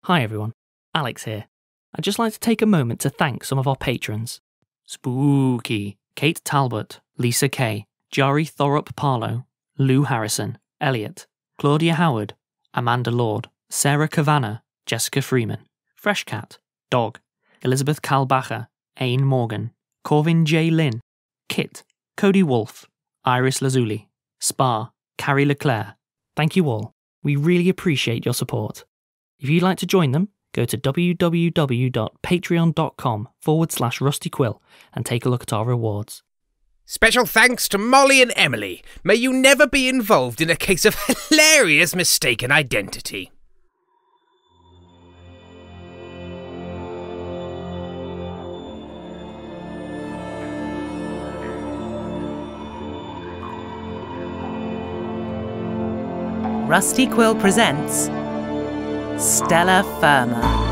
Hi everyone, Alex here. I'd just like to take a moment to thank some of our patrons. Spooky, Kate Talbot, Lisa Kay, Jari Thorup Parlow, Lou Harrison, Elliot, Claudia Howard, Amanda Lord, Sarah Kavanagh, Jessica Freeman, Freshcat, Dog, Elizabeth Kalbacher, Aine Morgan, Corvin J. Lynn, Kit, Cody Wolfe, Iris Lazuli, Spar, Carrie Leclerc. Thank you all. We really appreciate your support. If you'd like to join them, go to www.patreon.com/rustyquill and take a look at our rewards. Special thanks to Molly and Emily. May you never be involved in a case of hilarious mistaken identity. Rusty Quill presents Stellar FIRMA.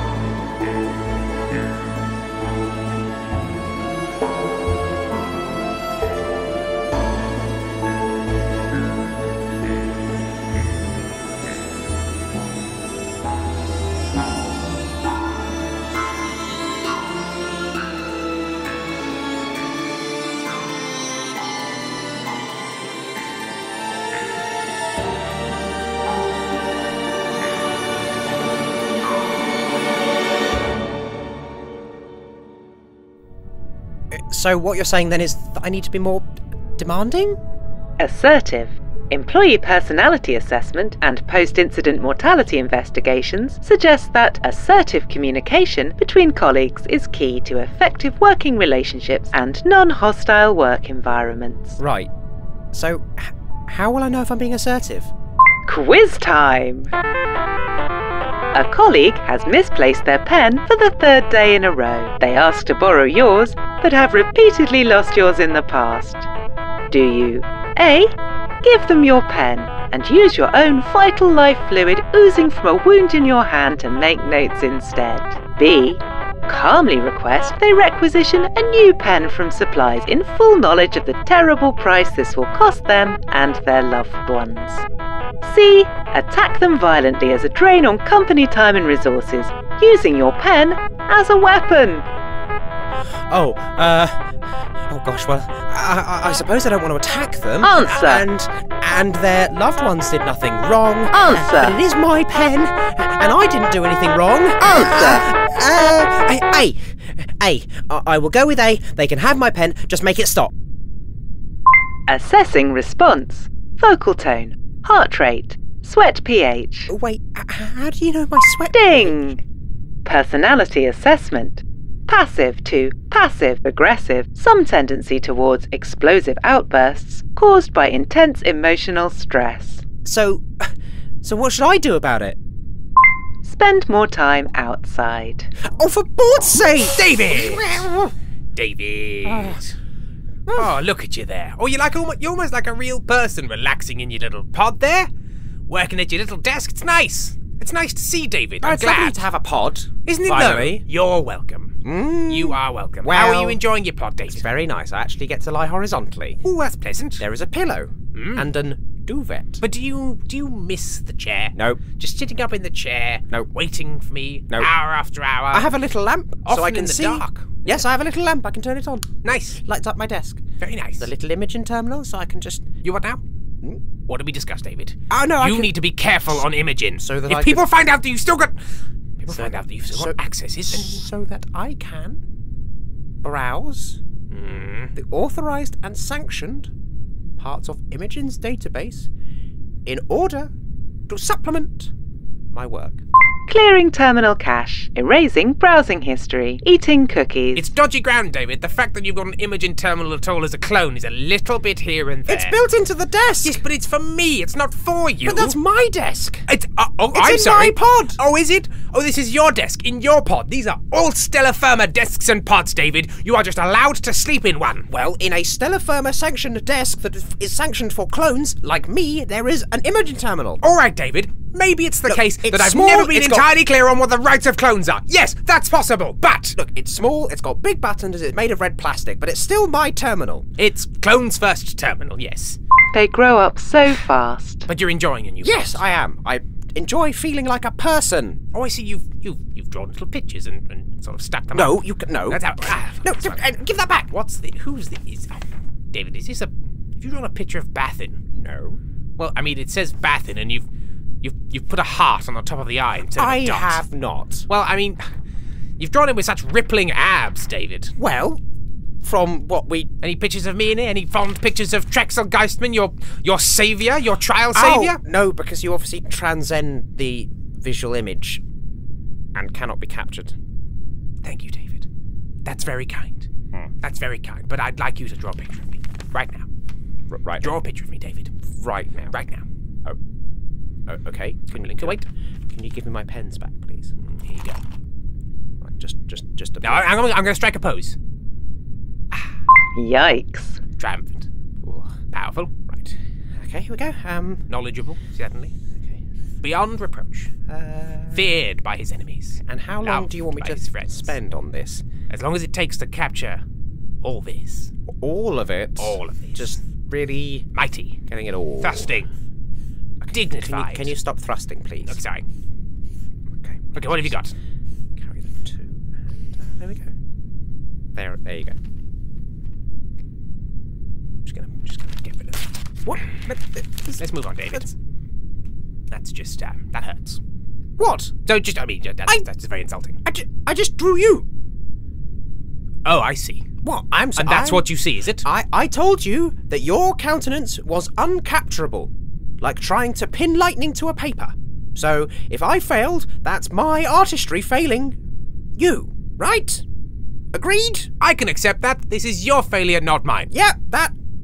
So what you're saying then is that I need to be more demanding? Assertive. Employee personality assessment and post-incident mortality investigations suggest that assertive communication between colleagues is key to effective working relationships and non-hostile work environments. Right. So, how will I know if I'm being assertive? Quiz time! A colleague has misplaced their pen for the third day in a row. They ask to borrow yours, but have repeatedly lost yours in the past. Do you A. Give them your pen and use your own vital life fluid oozing from a wound in your hand to make notes instead? B. Calmly request they requisition a new pen from supplies in full knowledge of the terrible price this will cost them and their loved ones? C. Attack them violently as a drain on company time and resources, using your pen as a weapon. Oh gosh, well, I suppose I don't want to attack them. Answer. And their loved ones did nothing wrong. Answer. But it is my pen, and I didn't do anything wrong. Answer. A. I will go with A. They can have my pen, just make it stop. Assessing response. Vocal tone. Heart rate. Sweat pH. Wait, how do you know my sweat? Ding! Personality assessment. Passive to passive-aggressive, some tendency towards explosive outbursts caused by intense emotional stress. So what should I do about it? Spend more time outside. Oh, for God's sake! David! David! Oh, look at you there. Oh, you're almost like a real person relaxing in your little pod there. Working at your little desk. It's nice. It's nice to see, David. I'm It's lovely glad. to have a pod. Isn't it finally. though? You're welcome. You are welcome. How are you enjoying your pod, David? It's very nice. I actually get to lie horizontally. Oh, that's pleasant. There is a pillow and an duvet. But do you miss the chair? No. Just sitting up in the chair, waiting for me, No. hour after hour. I have a little lamp so I Often can in the see. dark. Yes, I have a little lamp. I can turn it on. Nice. Lights up my desk. Very nice. The little imaging terminal so I can just... You what now? What did we discuss, David? Oh, no, You need to be careful on imaging. So that if I people can- find out that you've still got... find out that you've still got accesses, then... So that I can browse the authorised and sanctioned parts of Imogen's database in order to supplement my work. Clearing terminal cache. Erasing browsing history. Eating cookies. It's dodgy ground, David. The fact that you've got an Imogen terminal at all as a clone is a little bit here and there. It's built into the desk! Yes, but it's for me. It's not for you. But that's my desk! It's It's I'm in sorry. my pod! Oh, is it? Oh, this is your desk, in your pod. These are all Stellar FIRMA desks and pods, David. You are just allowed to sleep in one. Well, in a Stellar FIRMA sanctioned desk that is sanctioned for clones, like me, there is an Imogen terminal. All right, David. Maybe it's the case it's that I've small, never been it's got- entirely clear on what the rights of clones are. Yes, that's possible, but... Look, it's small, it's got big buttons, it's made of red plastic, but it's still my terminal. It's clones first terminal, yes. They grow up so fast. But you're enjoying a new Yes, I am. enjoy feeling like a person. Oh, I see. You've drawn little pictures and sort of stuck them. No, up. you can no. That's how. No, sorry. give that back. What's the? Who's the? David, is this a? Have you drawn a picture of Bathin? No. Well, I mean, it says Bathin, and you've put a heart on the top of the eye instead of a dot. I have not. Well, I mean, you've drawn him with such rippling abs, David. Well, from what we... Any pictures of me in it? Any fond pictures of Trexel Geistman, your saviour, your trial saviour? Oh, no, because you obviously transcend the visual image and cannot be captured. Thank you, David. That's very kind. That's very kind. But I'd like you to draw a picture of me right now. Right. Draw a picture of me, David. Right now. Right now. Oh, okay. Wait. Can you give me my pens back, please? Here you go. Right, just a... Now, I'm going to strike a pose. Yikes. Triumphant. Ooh. Powerful. Right. Okay, here we go. Knowledgeable, certainly. Okay. Beyond reproach. Feared by his enemies. And how long Loved do you want me by to his friends. spend on this? As long as it takes to capture all this. All of it? All of this. Just really Mighty. getting it all. Thrusting. Dignified. Can you stop thrusting, please? Oh, sorry. Okay. Okay, what have you got? Carry the 2, and there we go. There you go. Just gonna get rid of that. What? Let's move on, David. That's just, that hurts. What? So just, I mean, that's very insulting. I just drew you. Oh, I see. What? And that's what you see, is it? I told you that your countenance was uncapturable, like trying to pin lightning to a paper. So if I failed, that's my artistry failing you, right? Agreed? I can accept that. This is your failure, not mine. Yeah,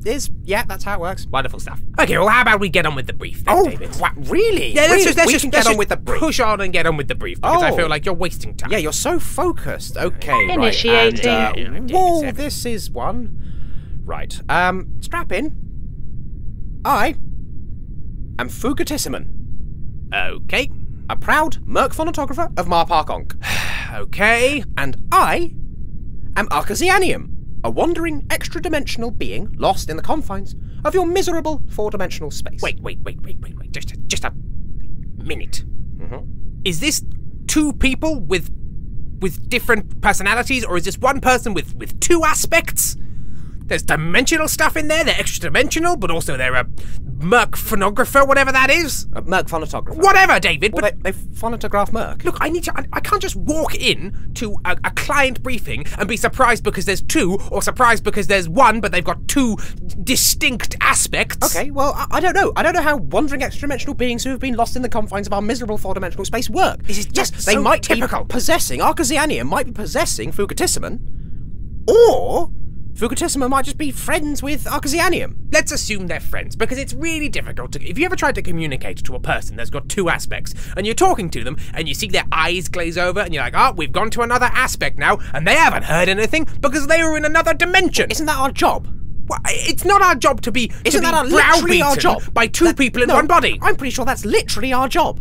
that's how it works. Wonderful stuff. Okay, well, how about we get on with the brief then, David? What, really? Yeah, let's We just can get on with the brief. Push on and get on with the brief, because I Oh. feel like you're wasting time. Yeah, you're so focused. Okay, Initiating. right. And, Yeah, whoa, David, this is one. Right. Strap in. I am Fugatissiman, Okay. a proud merc phonographer of Mar Park Onk. Okay. And I am Archexianniam, a wandering extra-dimensional being lost in the confines of your miserable four-dimensional space. Wait. Just a minute. Mhm. Is this two people with different personalities, or is this one person with two aspects? There's dimensional stuff in there. They're extra-dimensional, but also they're a merc phonographer, whatever that is. A merc phonographer. Whatever, David. Well, But they phonograph merc. look, I can't just walk in to a client briefing and be surprised because there's two, or surprised because there's one, but they've got two distinct aspects. Okay, well, I don't know. I don't know how wandering extra-dimensional beings who have been lost in the confines of our miserable four-dimensional space work. This is just yes, they so might typical. be possessing, Archexianniam might be possessing Fugatissiman, or Fugatissiman might just be friends with Archexianniam. Let's assume they're friends, because it's really difficult to... If you ever tried to communicate to a person that's got two aspects, and you're talking to them, and you see their eyes glaze over, and you're like, oh, we've gone to another aspect now, and they haven't heard anything, because they were in another dimension. Isn't that our job? Well, it's not our job to be Isn't that browbeaten literally our job? by two people in one body. I'm pretty sure that's literally our job.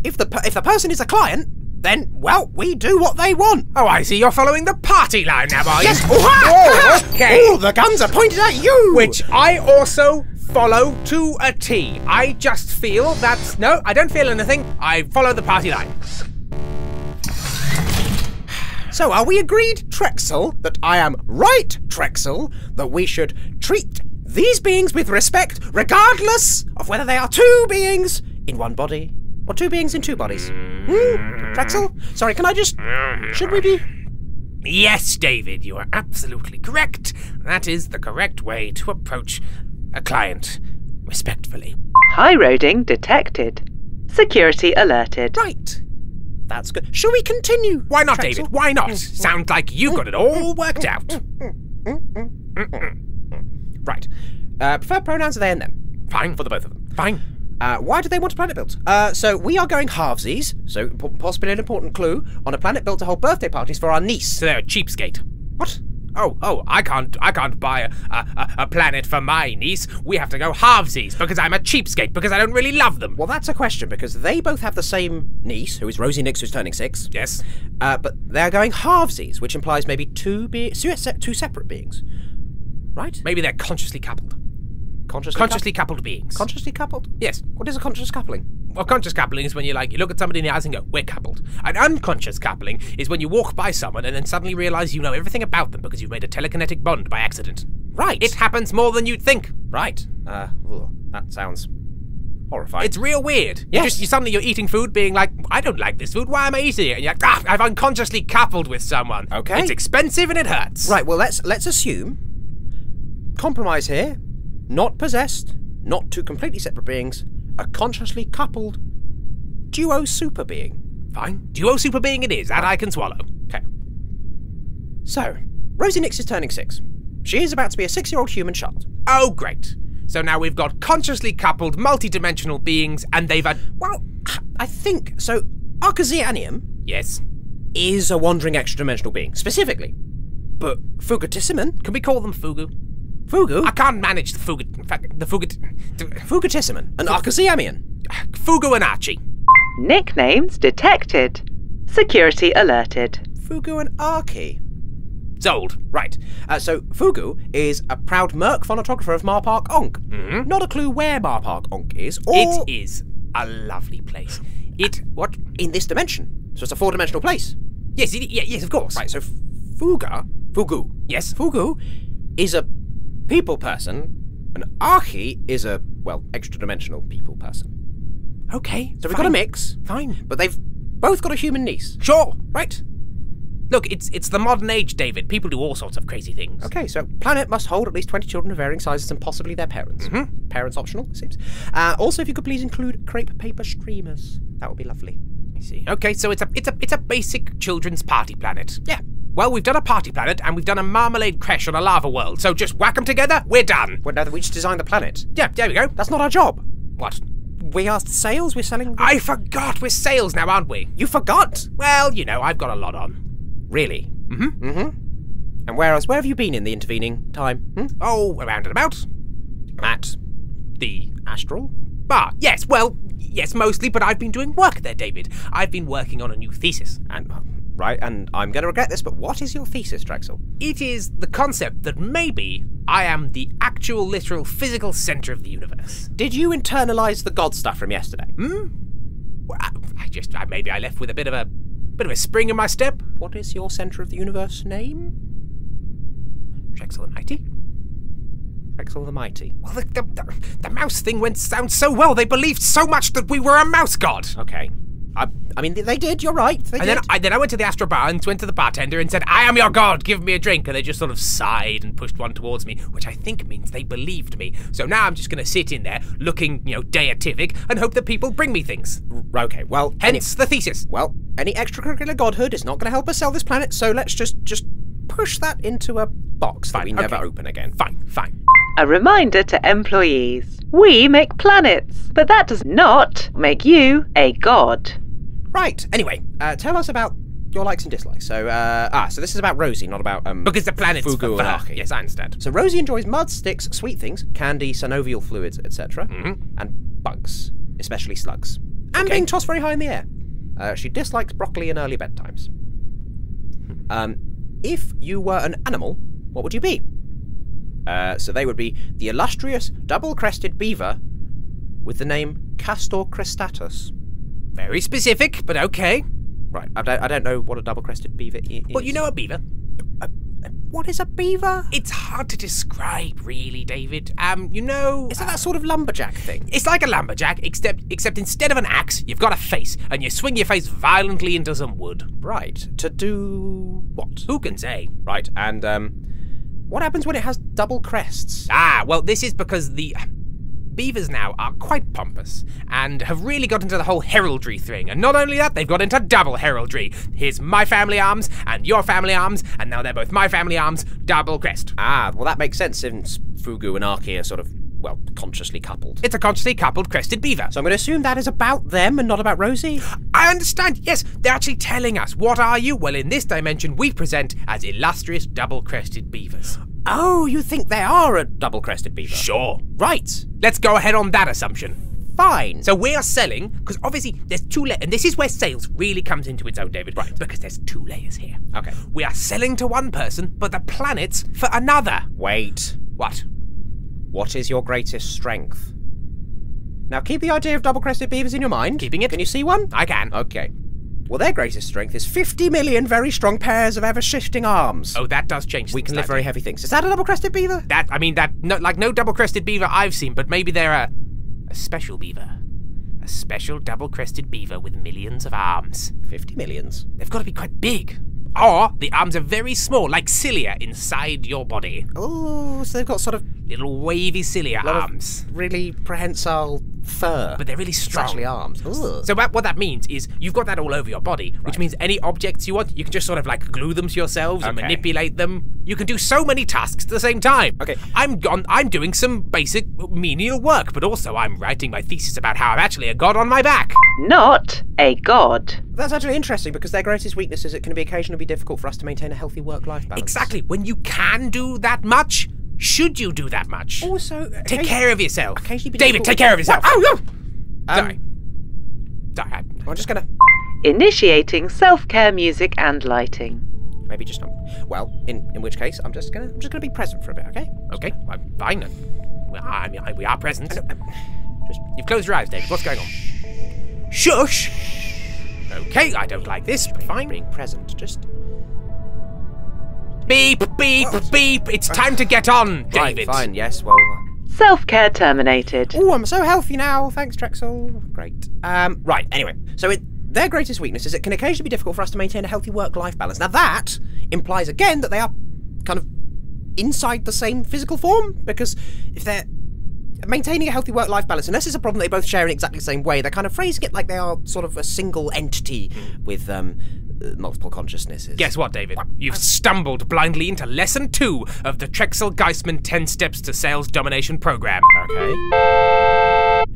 If the person is a client, then, well, we do what they want. Oh, I see. You're following the party line now, are you? Yes. Oh, okay. Oh, the guns are pointed at you. Which I also follow to a T. I just feel that's... No, I don't feel anything. I follow the party line. So are we agreed, Trexel, that I am right, Trexel, that we should treat these beings with respect, regardless of whether they are two beings in one body or two beings in two bodies? Trexel? Sorry, can I just... Should we be... Yes, David, you are absolutely correct. That is the correct way to approach a client respectfully. High roading detected. Security alerted. Right. That's good. Shall we continue? Why not, Trexel? David? Why not? Sounds like you've got it all worked out. Right. Preferred pronouns are they and them. Fine for the both of them. Fine. Why do they want a planet built? So we are going halvesies, so possibly an important clue, on a planet built to hold birthday parties for our niece. So they're a cheapskate. What? Oh, I can't buy a planet for my niece. We have to go halvesies because I'm a cheapskate, because I don't really love them. Well, that's a question, because they both have the same niece, who is Rosie Nix, who's turning 6. Yes. But they're going halvesies, which implies maybe two separate beings. Right? Maybe they're consciously coupled. Consciously Consciously coupled beings. Consciously coupled? Yes. What is a conscious coupling? Well, conscious coupling is when you look at somebody in the eyes and go, we're coupled. And unconscious coupling is when you walk by someone and then suddenly realise you know everything about them because you've made a telekinetic bond by accident. Right. It happens more than you'd think. Right. That sounds horrifying. It's real weird. Yes. You're eating food being like, I don't like this food, why am I eating it? And you're like, I've unconsciously coupled with someone. Okay. It's expensive and it hurts. Right, well, let's assume, compromise here, not possessed, not two completely separate beings, a consciously coupled duo super being. Fine. Duo super being it is, that I can swallow. Okay. So, Rosie Nix is turning 6. She is about to be a 6-year-old human child. Oh, great. So now we've got consciously coupled, multi-dimensional beings, and they've had... Well, I think, so, Archexianniam Yes. is a wandering extra-dimensional being, specifically. But Fugatissiman... Can we call them Fugu? Fugu? I can't manage the Fugu... In fact, the Fugatissiman and Archexianniam. Fugu and Archie. Nicknames detected. Security alerted. Fugu and Archie. Sold. Right. So Fugu is a proud merc phonographer of Marpark Onk. Mhm. Not a clue where Marpark Onk is, or... It is a lovely place. What? In this dimension. So it's a 4-dimensional place. Yes, yes, of course. Right, so Fugu. Yes. Fugu is a people person, and Archie is a, well, extra-dimensional people person. Okay. So we've got a mix, Fine. but they've both got a human niece. Sure. Right. Look, it's the modern age, David. People do all sorts of crazy things. Okay, so planet must hold at least 20 children of varying sizes and possibly their parents. Mhm. Parents optional, it seems. Also, if you could please include crepe paper streamers, that would be lovely. I see. Okay, so it's a basic children's party planet. Yeah. Well, we've done a party planet and we've done a marmalade crash on a lava world. So just whack them together. We're done. Well, now that we just designed the planet. Yeah, there we go. That's not our job. What? We are sales, we're selling... I forgot. We're sales now, aren't we? You forgot? Well, you know, I've got a lot on. Really? Mm-hmm. Mm-hmm. And where have you been in the intervening time? Oh, around and about. At The Astral? bar. Yes, well, yes, mostly, but I've been doing work there, David. I've been working on a new thesis. Right, and I'm going to regret this, but what is your thesis, Trexel? It is the concept that maybe I am the actual, literal, physical centre of the universe. Did you internalise the God stuff from yesterday? Well, maybe I left with a bit of a spring in my step. What is your centre of the universe name? Trexel the Mighty. Trexel the Mighty. Well, the mouse thing went down so well. They believed so much that we were a mouse god. Okay. I mean, they did, you're right. They did. Then I went to the Astro Bar and went to the bartender and said, I am your god, give me a drink. And they just sort of sighed and pushed one towards me, which I think means they believed me. So now I'm just going to sit in there looking, deific and hope that people bring me things. Okay, well... Hence the thesis. Well, any extracurricular godhood is not going to help us sell this planet, so let's just push that into a box that we never open again. Fine. A reminder to employees. We make planets, but that does not make you a god. Right, anyway, tell us about your likes and dislikes. So, so this is about Rosie, not about, Because the planet's Fugu for and her. Archie. Yes, I understand. So Rosie enjoys mud, sticks, sweet things, candy, synovial fluids, etc. And bugs, especially slugs. And being tossed very high in the air. She dislikes broccoli and early bedtimes. If you were an animal, what would you be? So they would be the illustrious double-crested beaver with the name Castor cristatus. Very specific, but okay. Right, I don't know what a double-crested beaver is. Well, you know a beaver. What is a beaver? It's hard to describe, really, David. Is that sort of lumberjack thing? It's like a lumberjack, except instead of an axe, you've got a face, and you swing your face violently into some wood. Right, to do what? Who can say? Right, and what happens when it has double crests? Well, this is because the beavers now are quite pompous and have really got into the whole heraldry thing. And not only that, they've got into double heraldry. Here's my family arms and your family arms, and now they're both my family arms, double crest. Well, that makes sense since Fugu and Archie are sort of, well, consciously coupled. It's a consciously coupled crested beaver. So I'm going to assume that is about them and not about Rosie? I understand. Yes, they're actually telling us. What are you? Well, in this dimension, we present as illustrious double-crested beavers. Oh, you think they are a double-crested beaver? Sure. Right. Let's go ahead on that assumption. Fine. So we are selling, because obviously there's two layers, and this is where sales really comes into its own, David. Right. Because there's two layers here. Okay. We are selling to one person, but the planet's for another. Wait. What? What is your greatest strength? Now keep the idea of double-crested beavers in your mind. Keeping it. Can you see one? I can. Okay. Well, their greatest strength is 50 million very strong pairs of ever-shifting arms. Oh, that does change. We can lift slightly. very heavy things. Is that a double-crested beaver? No double-crested beaver I've seen, but maybe they're a special beaver. A special double-crested beaver with millions of arms. 50 millions. They've got to be quite big. Or the arms are very small, like cilia inside your body. Oh, so they've got sort of Little wavy cilia arms. really prehensile fur. But they're really It's strong. actually arms. Ugh. So what that means is you've got that all over your body, which means any objects you want, you can just sort of like glue them to yourselves and Okay. manipulate them. You can do so many tasks at the same time. Okay. I'm doing some basic menial work, but also I'm writing my thesis about how I'm actually a god on my back. Not a god. That's actually interesting because their greatest weakness is it can occasionally be difficult for us to maintain a healthy work-life balance. Exactly. When you can do that much, should you do that much? Also, Take care of yourself. occasionally be David, difficult- take care of yourself. Oh, no! Sorry. I'm just gonna Initiating self-care music and lighting. maybe just well, in which case I'm just gonna be present for a bit, okay? Okay, well, fine. We are present. You've closed your eyes, David. What's going on? Shush! Okay, I don't like this, but fine. Being present, just Beep, beep, beep. It's time to get on, David. right, fine, yes, well. Self-care terminated. Oh, I'm so healthy now. Thanks, Trexel. Great. Right, anyway. So their greatest weakness is it can occasionally be difficult for us to maintain a healthy work-life balance. Now that implies again that they are kind of inside the same physical form, because if they're maintaining a healthy work-life balance, unless it's a problem they both share in exactly the same way, they're kind of phrasing it like they are sort of a single entity with multiple consciousnesses. Guess what, David? You've stumbled blindly into lesson 2 of the Trexel Geisman 10 Steps to Sales Domination program. Okay.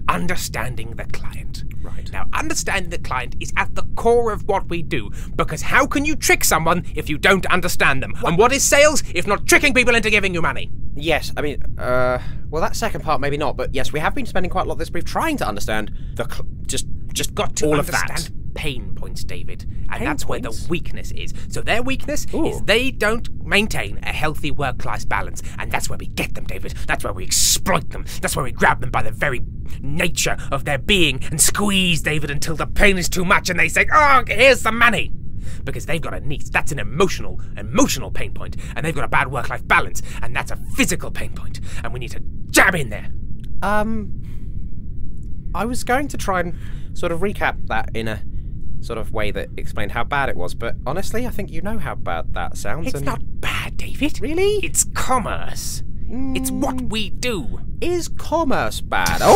Understanding the client. Right. Now, understanding the client is at the core of what we do, because how can you trick someone if you don't understand them? And what is sales if not tricking people into giving you money? Yes, I mean, well, that second part maybe not, but yes, we have been spending quite a lot of this brief trying to understand Just got to all of understand that. pain points, David. And Pain that's where points? the weakness is. So their weakness is they don't maintain a healthy work-life balance. And that's where we get them, David. That's where we exploit them. That's where we grab them by the very nature of their being and squeeze, David, until the pain is too much and they say, oh, here's the money. Because they've got a niece. That's an emotional pain point. And they've got a bad work-life balance. And that's a physical pain point. And we need to jab in there. I was going to try and sort of recap that in a sort of way that explained how bad it was, but honestly, I think you know how bad that sounds. It's not bad, David. Really? It's commerce. It's what we do. Is commerce bad? Oh,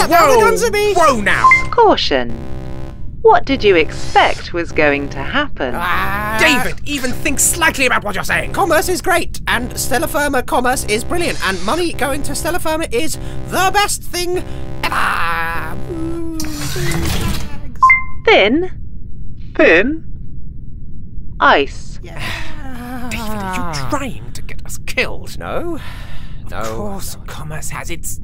Whoa, the guns at me! Whoa now! Caution. What did you expect was going to happen? David, even think slightly about what you're saying. Commerce is great, and Stella FIRMA commerce is brilliant, and money going to Stella FIRMA is the best thing ever! Thin ice. David, are you trying to get us killed? No. Of course, commerce has its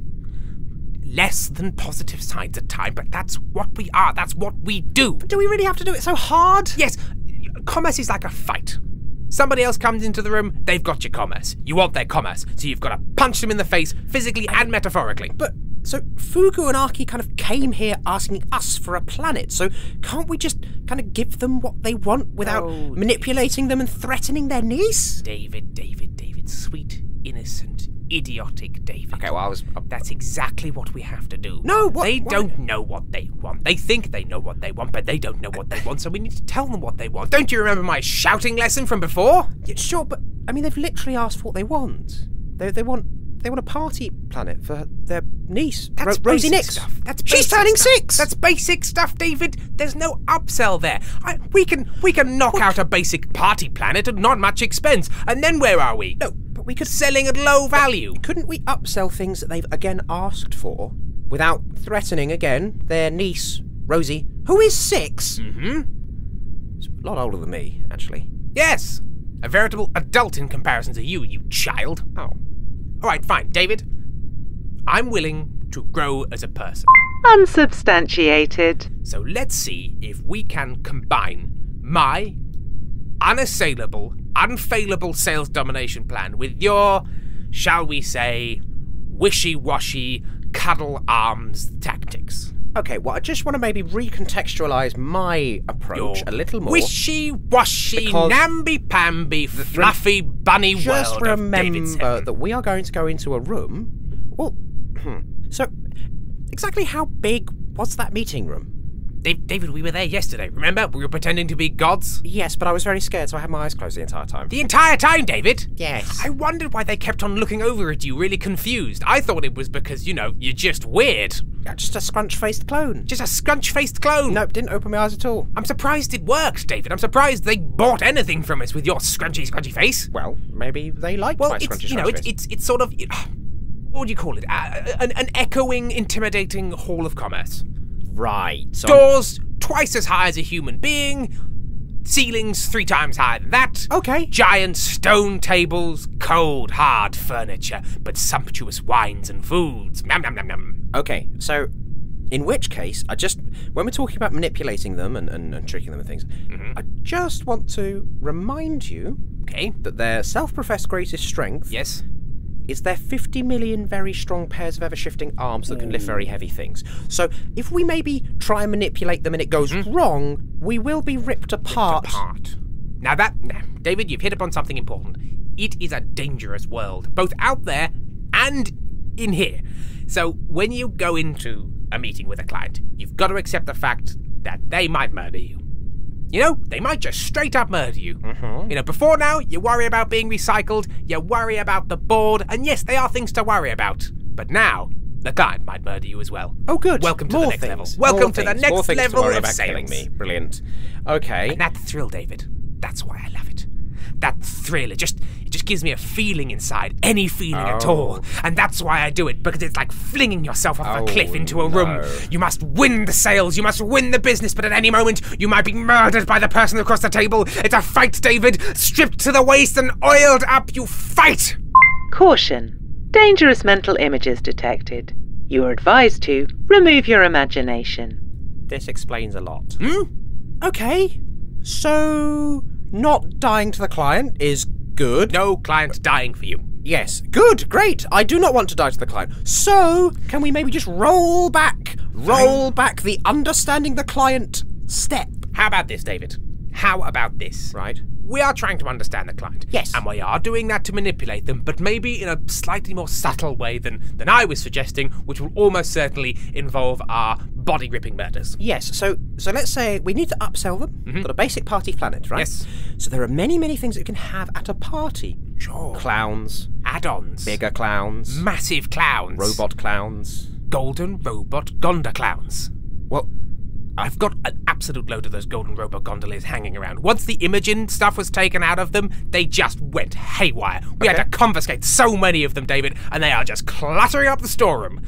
less than positive sides at times, but that's what we are. That's what we do. Do we really have to do it so hard? Yes, commerce is like a fight. Somebody else comes into the room, they've got your commerce. You want their commerce, so you've got to punch them in the face, physically and metaphorically. But, so Fugu and Archie kind of came here asking us for a planet, so can't we just kind of give them what they want without manipulating them and threatening their niece? David, sweet, innocent, idiotic David. Okay, well, That's exactly what we have to do. No, They why? don't know what they want. They think they know what they want, but they don't know what they want, so we need to tell them what they want. Don't you remember my shouting lesson from before? Yeah, sure, but, I mean, they've literally asked for what they want. They want a party planet for their niece, That's Rosie basic Nix. stuff. That's She's basic turning stuff. 6! That's basic stuff, David. There's no upsell there. We can knock out a basic party planet at not much expense, and then where are we? No, but we could... Selling at low value. Couldn't we upsell things that they've again asked for without threatening again their niece, Rosie, who is 6? Mm-hmm. She's a lot older than me, actually. Yes. A veritable adult in comparison to you, you child. Oh. All right, fine, David. I'm willing to grow as a person. Unsubstantiated. So let's see if we can combine my unassailable, unfailable sales domination plan with your, shall we say, wishy-washy, paddle arms tactics. Okay, well, I just want to maybe recontextualise my approach a little more. Wishy-washy, because namby-pamby, fluffy bunny just world of David's remember heaven. that we are going to go into a room. Well, so exactly how big was that meeting room? David, we were there yesterday, remember? We were pretending to be gods. Yes, but I was very scared, so I had my eyes closed the entire time. The entire time, David? Yes. I wondered why they kept on looking over at you, really confused. I thought it was because, you're just weird. Yeah, just a scrunch-faced clone. Just a scrunch-faced clone. Nope, didn't open my eyes at all. I'm surprised it worked, David. I'm surprised they bought anything from us with your scrunchy face. Well, maybe they like my scrunchy face. It's sort of, what would you call it? An echoing, intimidating hall of commerce. Right. So Doors twice as high as a human being, ceilings 3 times higher than that. Okay. Giant stone tables, cold, hard furniture, but sumptuous wines and foods. Nom nom nom nom. Okay, so in which case, when we're talking about manipulating them and tricking them and things, I just want to remind you that their self-professed greatest strength Yes. is their 50 million very strong pairs of ever-shifting arms that can lift very heavy things. So if we maybe try and manipulate them and it goes wrong, we will be ripped apart. Now, David, you've hit upon something important. It is a dangerous world, both out there and in here. So when you go into a meeting with a client, you've got to accept the fact that they might murder you. They might just straight up murder you. Before now, you worry about being recycled, you worry about the board, and yes, they are things to worry about. But now, the client might murder you as well. Oh, good. Welcome to More the next things. level. Welcome to the More next things level to worry of about sales. killing me. Brilliant. Okay. And that thrill, David, that's why I love it. That thrill, it just gives me a feeling inside, any feeling at all. And that's why I do it, because it's like flinging yourself off a cliff into a room. You must win the sales, you must win the business, but at any moment, you might be murdered by the person across the table. It's a fight, David. Stripped to the waist and oiled up, you fight! Caution. Dangerous mental images detected. You are advised to remove your imagination. This explains a lot. Okay. So, not dying to the client is good. No client dying for you. Yes. Good. Great. I do not want to die to the client. So, can we maybe just roll back the understanding the client step? How about this, David? How about this? Right. We are trying to understand the client. Yes. And we are doing that to manipulate them, but maybe in a slightly more subtle way than I was suggesting, which will almost certainly involve our body-ripping murders. Yes, so let's say we need to upsell them. Got a basic party planet, right? Yes. So there are many, many things that you can have at a party. Sure. Clowns. Add-ons. Bigger clowns. Massive clowns. Robot clowns. Golden robot Gonda clowns. Well, I've got an absolute load of those golden robot gondoliers hanging around. Once the Imogen stuff was taken out of them, they just went haywire. We had to confiscate so many of them, David, and they are just cluttering up the storeroom.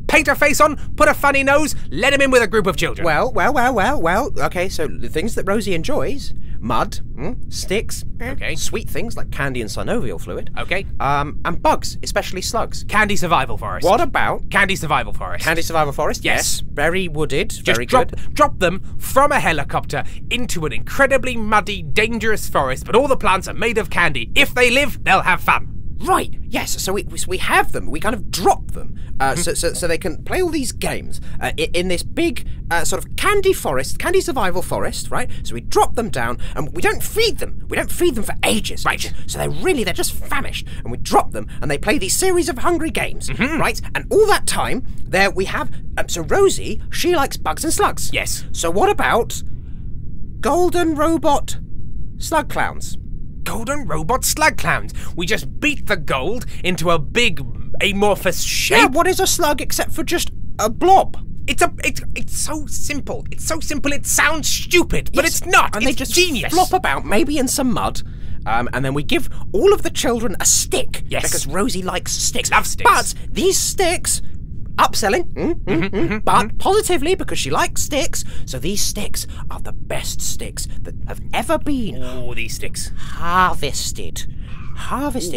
Paint a face on, put a funny nose, let him in with a group of children. Well. Okay, so the things that Rosie enjoys: mud, sticks, sweet things like candy and synovial fluid. Okay. And bugs, especially slugs. Candy survival forest. What about Candy survival forest? Candy survival forest? Yes. Very wooded. Very Just good. drop them from a helicopter into an incredibly muddy, dangerous forest, but all the plants are made of candy. If they live, they'll have fun. Right, yes, so we have them, we kind of drop them, so they can play all these games in this big sort of candy survival forest, right? So we drop them down, and we don't feed them for ages. Right. So they're just famished, and we drop them, and they play these series of hungry games, right? And all that time, there we have, so Rosie, she likes bugs and slugs. Yes. So what about golden robot slug clowns? Golden robot slug clowns. We just beat the gold into a big amorphous shape. Yeah, what is a slug except for just a blob? It's so simple. It's so simple it sounds stupid, but Yes, it's not. And it's they just genius. flop about, maybe in some mud. And then we give all of the children a stick. Yes. Because Rosie likes sticks. Love sticks. But these sticks, upselling, but positively because she likes sticks. So these sticks are the best sticks that have ever been Oh, these sticks. harvested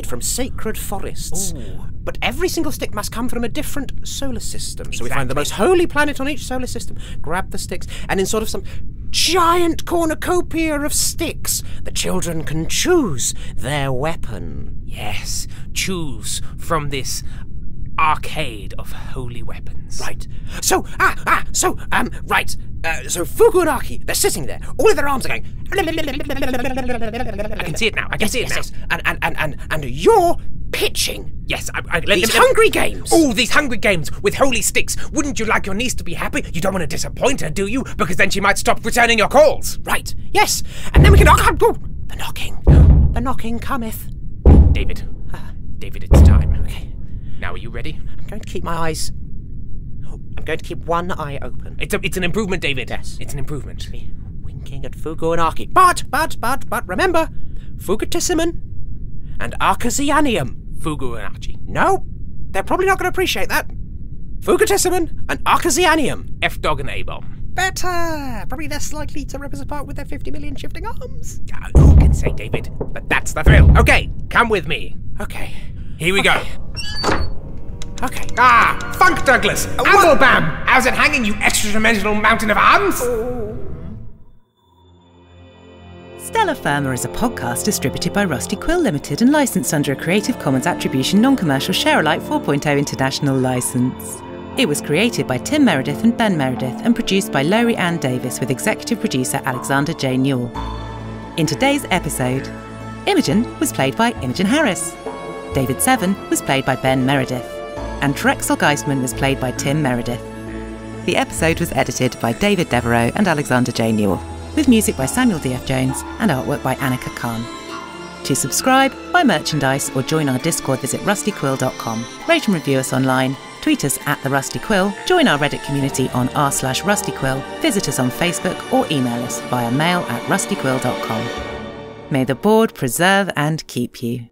from sacred forests. Ooh. But every single stick must come from a different solar system. So we find the Exactly. most holy planet on each solar system, grab the sticks, and in sort of some giant cornucopia of sticks, the children can choose their weapon. Yes. Choose from this arcade of holy weapons. Right. So Fugu and Archie, they're sitting there. All of their arms are going. I can see it now. I can see it now. Yes. And you're pitching. Yes, These hungry games. Oh, these hungry games with holy sticks. Wouldn't you like your niece to be happy? You don't want to disappoint her, do you? Because then she might stop returning your calls. Right. Yes. And then we can knock. The knocking. The knocking cometh. David, it's time. Okay. Now, are you ready? I'm going to keep my eyes. I'm going to keep one eye open. It's an improvement, David. Yes. It's an improvement. Winking at Fugu and Archie. But remember, Fugatissiman and Archexianniam. Fugu and Archie. No, they're probably not going to appreciate that. Fugatissiman and Archexianniam. F-Dog and A-Bomb. Better. Probably less likely to rip us apart with their 50 million shifting arms. Who can say, David? But that's the thrill. Okay, come with me. Okay. Here we go. Okay. Ah, Funk Douglas! Bam! How's it hanging, you extra-dimensional mountain of arms? Stellar FIRMA is a podcast distributed by Rusty Quill Limited and licensed under a Creative Commons Attribution Non-Commercial Share-alike 4.0 international license. It was created by Tim Meredith and Ben Meredith and produced by Lowry Ann Davis with executive producer Alexander J. Newell. In today's episode, Imogen was played by Imogen Harris, David Seven was played by Ben Meredith, and Trexel was played by Tim Meredith. The episode was edited by David Devereaux and Alexander J. Newell, with music by Samuel D.F. Jones and artwork by Annika Khan. To subscribe, buy merchandise or join our Discord, visit rustyquill.com. Rate and review us online, tweet us at The Rusty Quill, join our Reddit community on r/rustyquill, visit us on Facebook or email us via mail@rustyquill.com. May the board preserve and keep you.